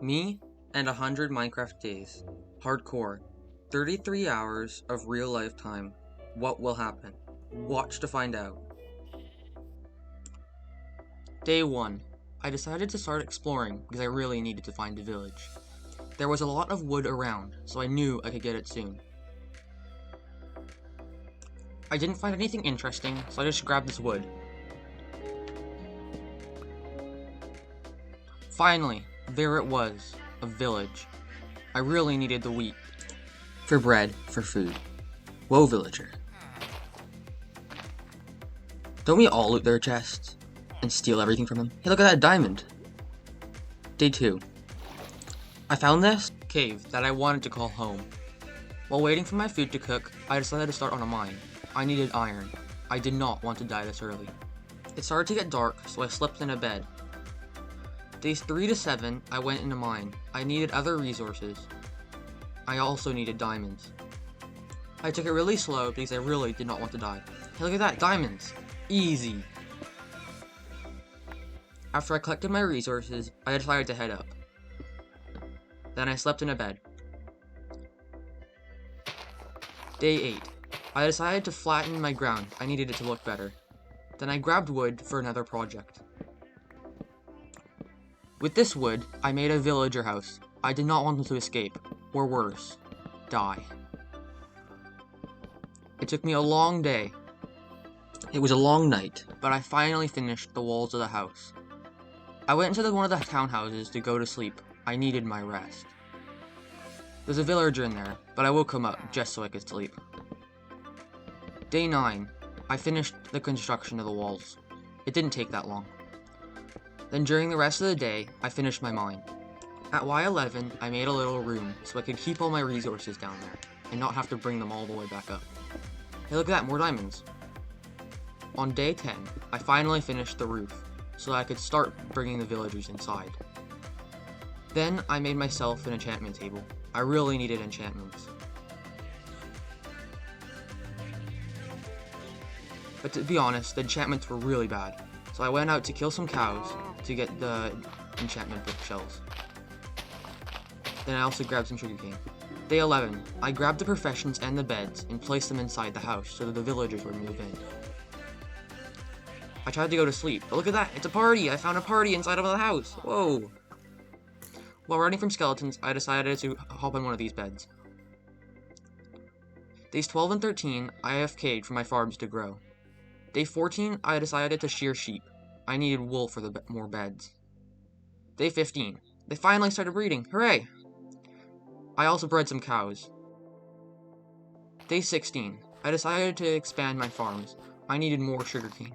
Me and 100 Minecraft days. Hardcore. 33 hours of real life time. What will happen? Watch to find out. Day 1. I decided to start exploring because I really needed to find a village. There was a lot of wood around, so I knew I could get it soon. I didn't find anything interesting, so I just grabbed this wood. Finally, there it was, a village. I really needed the wheat. For bread, for food. Whoa, villager. Don't we all loot their chests and steal everything from them? Hey, look at that diamond. Day 2. I found this cave that I wanted to call home. While waiting for my food to cook, I decided to start on a mine. I needed iron. I did not want to die this early. It started to get dark, so I slept in a bed. Days 3 to 7, I went in a mine. I needed other resources. I also needed diamonds. I took it really slow because I really did not want to die. Hey, look at that, diamonds! Easy! After I collected my resources, I decided to head up. Then I slept in a bed. Day 8. I decided to flatten my ground. I needed it to look better. Then I grabbed wood for another project. With this wood, I made a villager house. I did not want them to escape, or worse, die. It took me a long day. It was a long night, but I finally finished the walls of the house. I went into one of the townhouses to go to sleep. I needed my rest. There's a villager in there, but I woke him up just so I could sleep. Day 9. I finished the construction of the walls. It didn't take that long. Then during the rest of the day, I finished my mine. At Y11, I made a little room so I could keep all my resources down there and not have to bring them all the way back up. Hey, look at that, more diamonds. On day 10, I finally finished the roof so I could start bringing the villagers inside. Then I made myself an enchantment table. I really needed enchantments. But to be honest, the enchantments were really bad. So I went out to kill some cows to get the enchantment bookshelves. Then I also grabbed some sugarcane. Day 11, I grabbed the professions and the beds and placed them inside the house so that the villagers would move in. I tried to go to sleep, but look at that, it's a party! I found a party inside of the house! Whoa! While running from skeletons, I decided to hop on one of these beds. Days 12 and 13, I AFK'd for my farms to grow. Day 14, I decided to shear sheep. I needed wool for the more beds. Day 15, they finally started breeding, hooray! I also bred some cows. Day 16, I decided to expand my farms. I needed more sugarcane.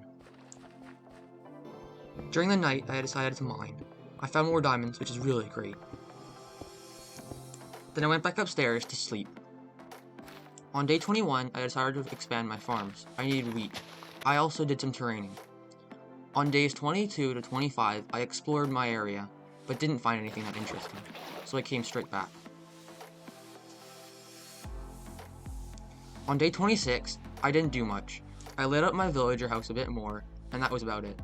During the night, I decided to mine. I found more diamonds, which is really great. Then I went back upstairs to sleep. On day 21, I decided to expand my farms. I needed wheat. I also did some terraining. On days 22 to 25, I explored my area, but didn't find anything that interesting, so I came straight back. On day 26, I didn't do much. I lit up my villager house a bit more, and that was about it.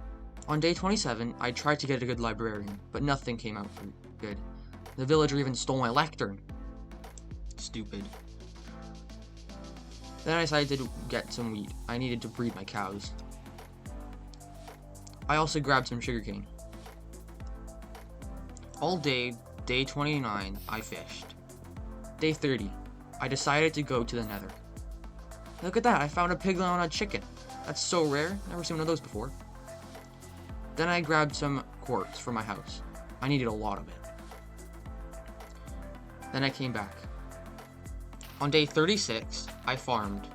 On day 27, I tried to get a good librarian, but nothing came out good. The villager even stole my lectern. Stupid. Then I decided to get some wheat. I needed to breed my cows. I also grabbed some sugarcane. All day, day 29, I fished. Day 30, I decided to go to the nether. Look at that, I found a piglin on a chicken. That's so rare, never seen one of those before. Then I grabbed some quartz for my house. I needed a lot of it. Then I came back. On day 36, I farmed.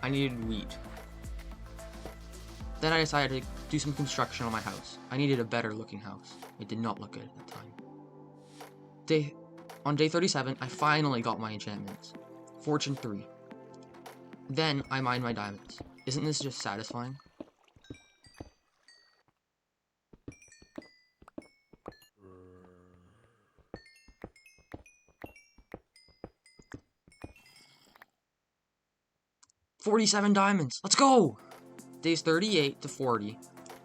I needed wheat. Then I decided to do some construction on my house. I needed a better looking house. It did not look good at the time. On day 37, I finally got my enchantments. Fortune 3. Then I mined my diamonds. Isn't this just satisfying? $47 diamonds! Let's go! Days 38 to 40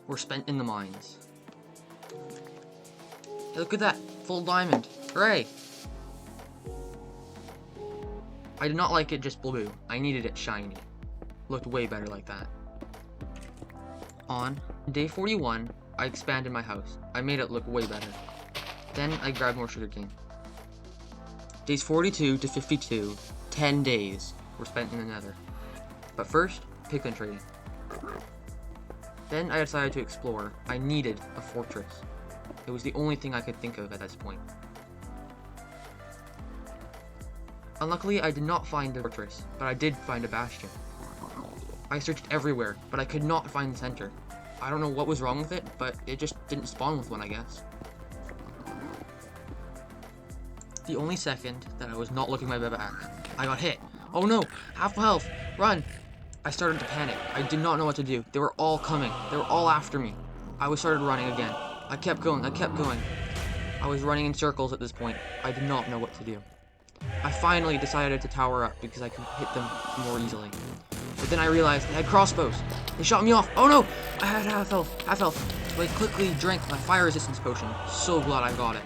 were spent in the mines. Look at that, full diamond. Hooray! I did not like it just blue. I needed it shiny. Looked way better like that. On day 41, I expanded my house. I made it look way better. Then I grabbed more sugarcane. Days 42 to 52, 10 days were spent in the nether. But first, piglin trading. Then I decided to explore. I needed a fortress. It was the only thing I could think of at this point. Unluckily, I did not find a fortress, but I did find a bastion. I searched everywhere, but I could not find the center. I don't know what was wrong with it, but it just didn't spawn with one, I guess. The only second that I was not looking my back, I got hit. Oh no! Half health! Run! I started to panic. I did not know what to do. They were all coming. They were all after me. I started running again. I kept going. I kept going. I was running in circles at this point. I did not know what to do. I finally decided to tower up because I could hit them more easily. But then I realized they had crossbows. They shot me off. Oh no! I had half health. So I quickly drank my fire resistance potion. So glad I got it.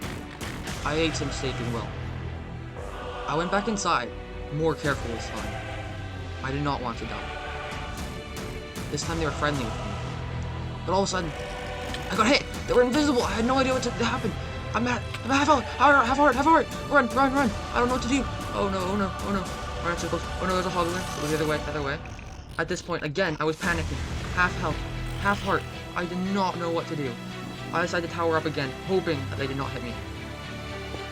I ate some steak and well. I went back inside, more careful this time. I did not want to die. This time they were friendly with me. But all of a sudden, I got hit! They were invisible! I had no idea what to happen! I'm half heart! Run! I don't know what to do! Oh no. Run in circles. Oh no, there's a hog over there. Go the other way. At this point, again, I was panicking. Half health, half heart. I did not know what to do. I decided to tower up again, hoping that they did not hit me.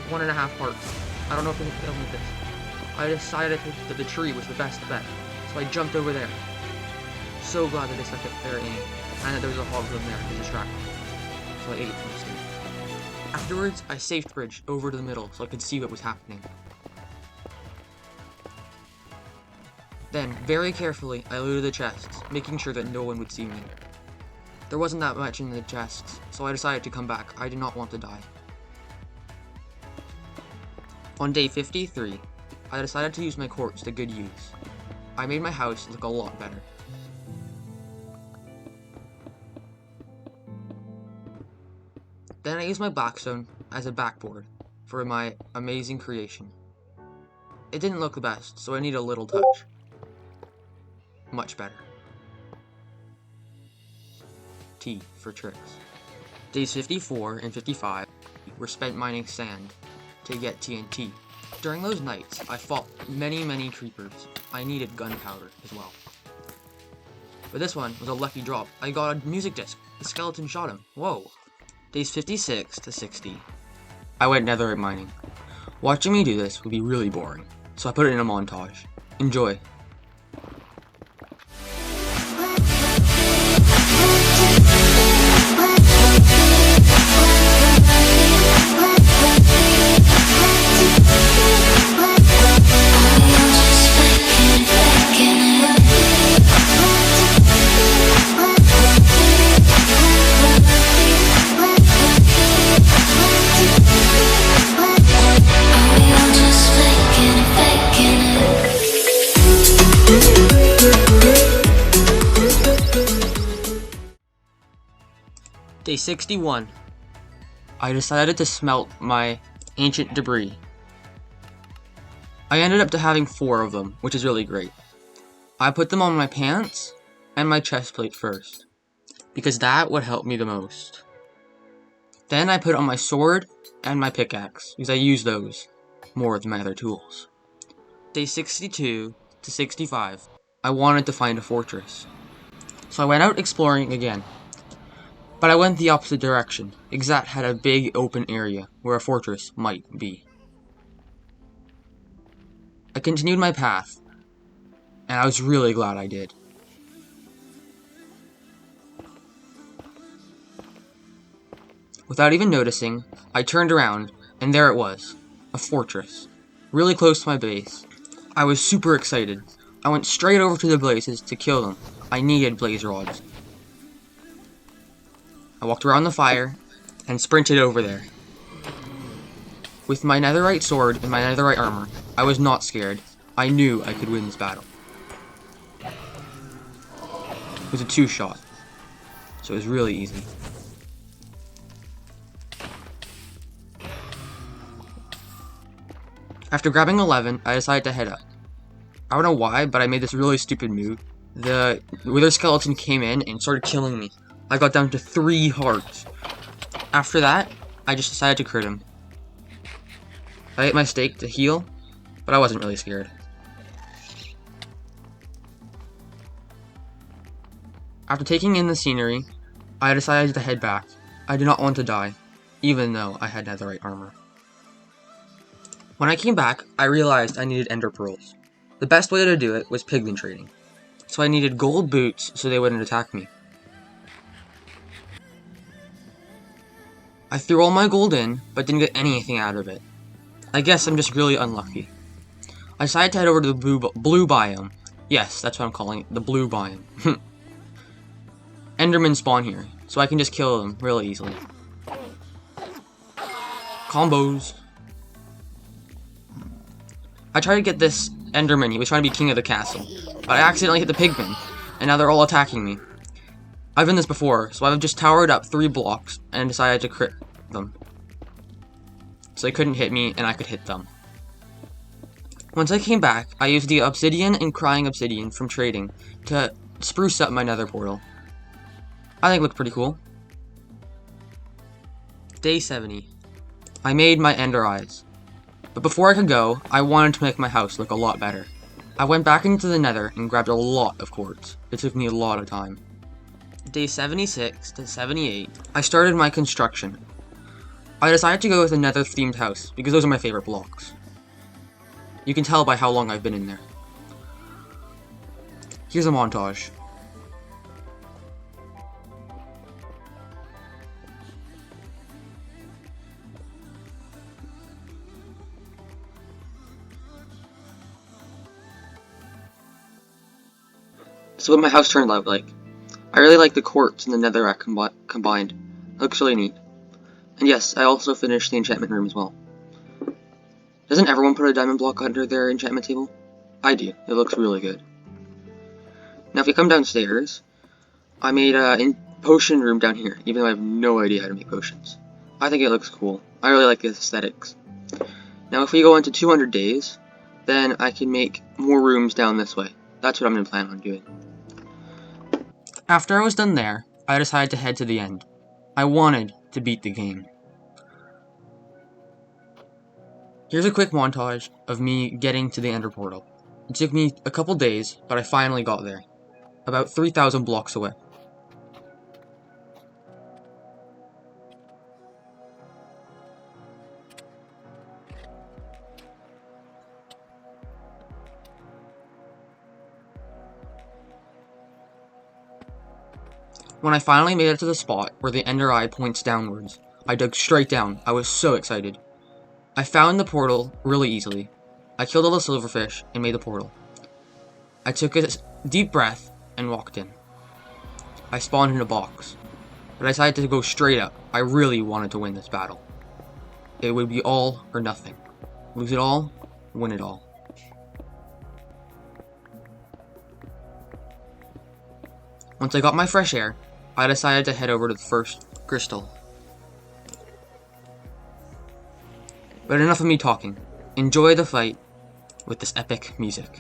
1.5 hearts. I don't know if they can kill me with this. I decided that the tree was the best bet, so I jumped over there. So glad that they stuck their aim, and that there was a hog in there to distract me. So I ate from the steak. Afterwards, I safe bridged over to the middle so I could see what was happening. Then, very carefully, I looted the chests, making sure that no one would see me. There wasn't that much in the chests, so I decided to come back. I did not want to die. On day 53, I decided to use my quartz to good use. I made my house look a lot better. Then I used my blackstone as a backboard for my amazing creation. It didn't look the best, so I need a little touch. Much better. T for tricks. Days 54 and 55 were spent mining sand to get TNT. During those nights, I fought many creepers. I needed gunpowder as well. But this one was a lucky drop. I got a music disc. The skeleton shot him. Whoa. Days 56 to 60. I went netherite mining. Watching me do this would be really boring, so I put it in a montage. Enjoy. Day 61. I decided to smelt my ancient debris. I ended up having 4 of them, which is really great. I put them on my pants and my chest plate first, because that would help me the most. Then I put on my sword and my pickaxe, because I use those more than my other tools. Day 62 to 65. I wanted to find a fortress, so I went out exploring again. But I went the opposite direction, because that had a big open area where a fortress might be. I continued my path, and I was really glad I did. Without even noticing, I turned around, and there it was, a fortress, really close to my base. I was super excited. I went straight over to the blazes to kill them. I needed blaze rods. I walked around the fire, and sprinted over there. With my netherite sword and my netherite armor, I was not scared. I knew I could win this battle. It was a 2-shot, so it was really easy. After grabbing 11, I decided to head up. I don't know why, but I made this really stupid move. The wither skeleton came in and started killing me. I got down to 3 hearts. After that, I just decided to crit him. I ate my steak to heal, but I wasn't really scared. After taking in the scenery, I decided to head back. I did not want to die, even though I had netherite armor. When I came back, I realized I needed ender pearls. The best way to do it was pigman trading, so I needed gold boots so they wouldn't attack me. I threw all my gold in, but didn't get anything out of it. I guess I'm just really unlucky. I decided to head over to the blue biome. Yes, that's what I'm calling it, the blue biome. Endermen spawn here, so I can just kill them really easily. Combos. I tried to get this Enderman, he was trying to be king of the castle, but I accidentally hit the pigmen, and now they're all attacking me. I've done this before, so I've just towered up 3 blocks and decided to crit them. So they couldn't hit me, and I could hit them. Once I came back, I used the obsidian and crying obsidian from trading to spruce up my nether portal. I think it looked pretty cool. Day 70. I made my ender eyes. But before I could go, I wanted to make my house look a lot better. I went back into the nether and grabbed a lot of quartz. It took me a lot of time. Day 76 to 78, I started my construction. I decided to go with a nether themed house because those are my favorite blocks. You can tell by how long I've been in there. Here's a montage. So what my house turned out like. I really like the quartz and the netherrack combined. It looks really neat. And yes, I also finished the enchantment room as well. Doesn't everyone put a diamond block under their enchantment table? I do. It looks really good. Now if you come downstairs, I made a potion room down here, even though I have no idea how to make potions. I think it looks cool. I really like the aesthetics. Now if we go into 200 days, then I can make more rooms down this way. That's what I'm going to plan on doing. After I was done there, I decided to head to the end. I wanted to beat the game. Here's a quick montage of me getting to the ender portal. It took me a couple days, but I finally got there. About 3,000 blocks away. When I finally made it to the spot where the ender eye points downwards, I dug straight down. I was so excited. I found the portal really easily. I killed all the silverfish and made the portal. I took a deep breath and walked in. I spawned in a box, but I decided to go straight up. I really wanted to win this battle. It would be all or nothing. Lose it all, win it all. Once I got my fresh air, I decided to head over to the first crystal. But enough of me talking. Enjoy the fight with this epic music.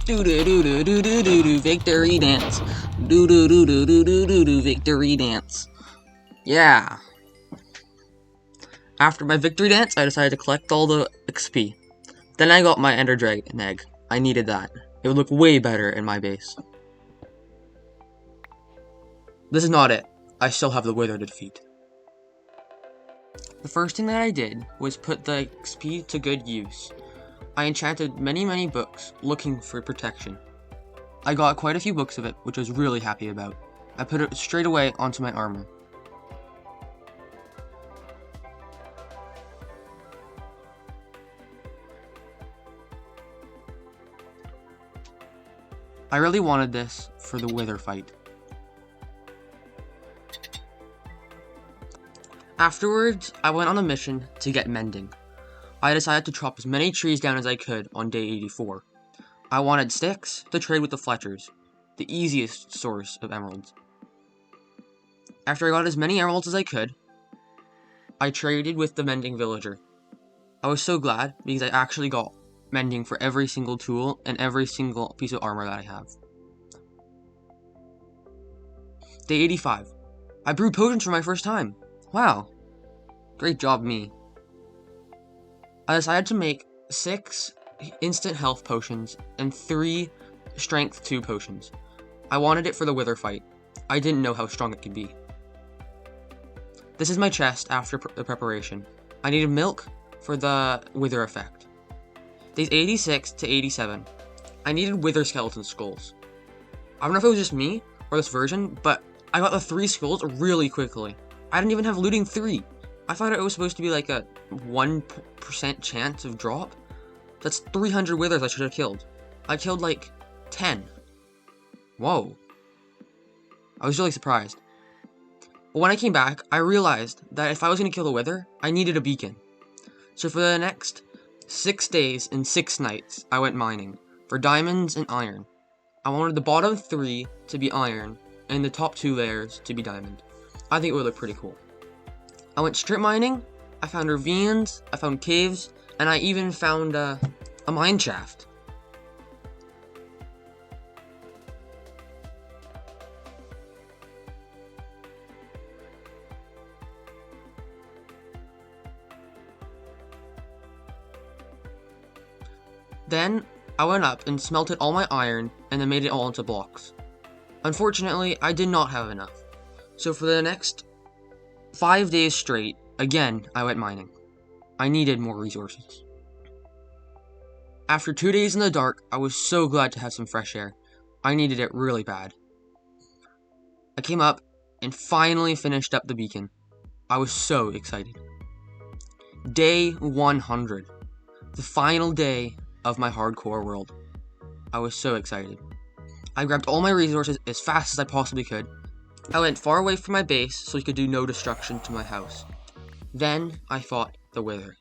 Do do do do do do do do victory dance. Do do do do do do do do victory dance. Yeah. After my victory dance, I decided to collect all the XP. Then I got my Ender Dragon egg. I needed that. It would look way better in my base. This is not it. I still have the Wither to defeat. The first thing that I did was put the XP to good use. I enchanted many books looking for protection. I got quite a few books of it, which I was really happy about. I put it straight away onto my armor. I really wanted this for the Wither fight. Afterwards, I went on a mission to get mending. I decided to chop as many trees down as I could on day 84. I wanted sticks to trade with the Fletchers, the easiest source of emeralds. After I got as many emeralds as I could, I traded with the mending villager. I was so glad because I actually got mending for every single tool and every single piece of armor that I have. Day 85. I brewed potions for my first time. Wow. Great job, me. I decided to make 6 instant health potions and 3 strength 2 potions. I wanted it for the Wither fight. I didn't know how strong it could be. This is my chest after the preparation. I needed milk for the Wither effect. Days 86 to 87. I needed Wither skeleton skulls. I don't know if it was just me or this version, but I got the 3 skulls really quickly. I didn't even have looting 3. I thought it was supposed to be like a 1% chance of drop. That's 300 withers I should have killed. I killed like 10. Whoa. I was really surprised. But when I came back, I realized that if I was going to kill a wither, I needed a beacon. So for the next 6 days and 6 nights, I went mining for diamonds and iron. I wanted the bottom 3 to be iron and the top 2 layers to be diamond. I think it would look pretty cool. I went strip mining, I found ravines, I found caves, and I even found a mine shaft. Then, I went up and smelted all my iron and then made it all into blocks. Unfortunately, I did not have enough. So for the next 5 days straight, again, I went mining. I needed more resources. After 2 days in the dark, I was so glad to have some fresh air. I needed it really bad. I came up and finally finished up the beacon. I was so excited. Day 100. The final day of my hardcore world. I was so excited. I grabbed all my resources as fast as I possibly could. I went far away from my base so he could do no destruction to my house. Then I fought the Wither.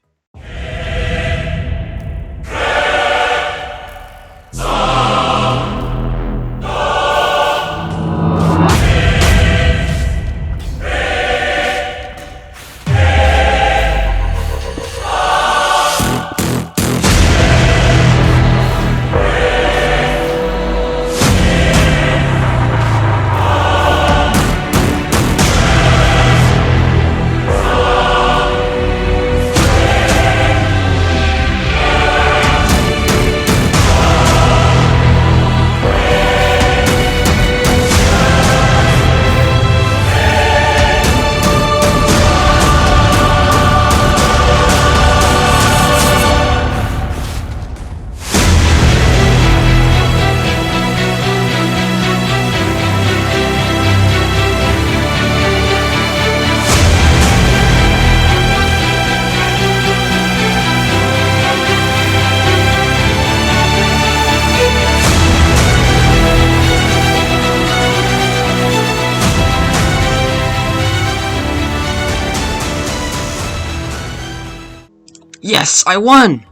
Yes, I won!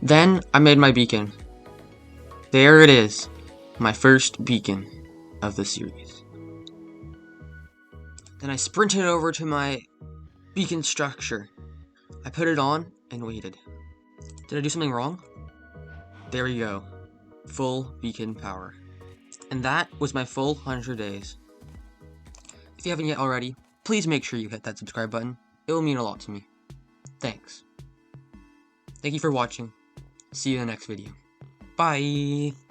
Then I made my beacon. There it is, my first beacon of the series. Then I sprinted over to my beacon structure. I put it on and waited. Did I do something wrong? There we go. full beacon power. And that was my full 100 days. If you haven't yet already, please make sure you hit that subscribe button. It will mean a lot to me. Thanks. Thank you for watching. See you in the next video. Bye!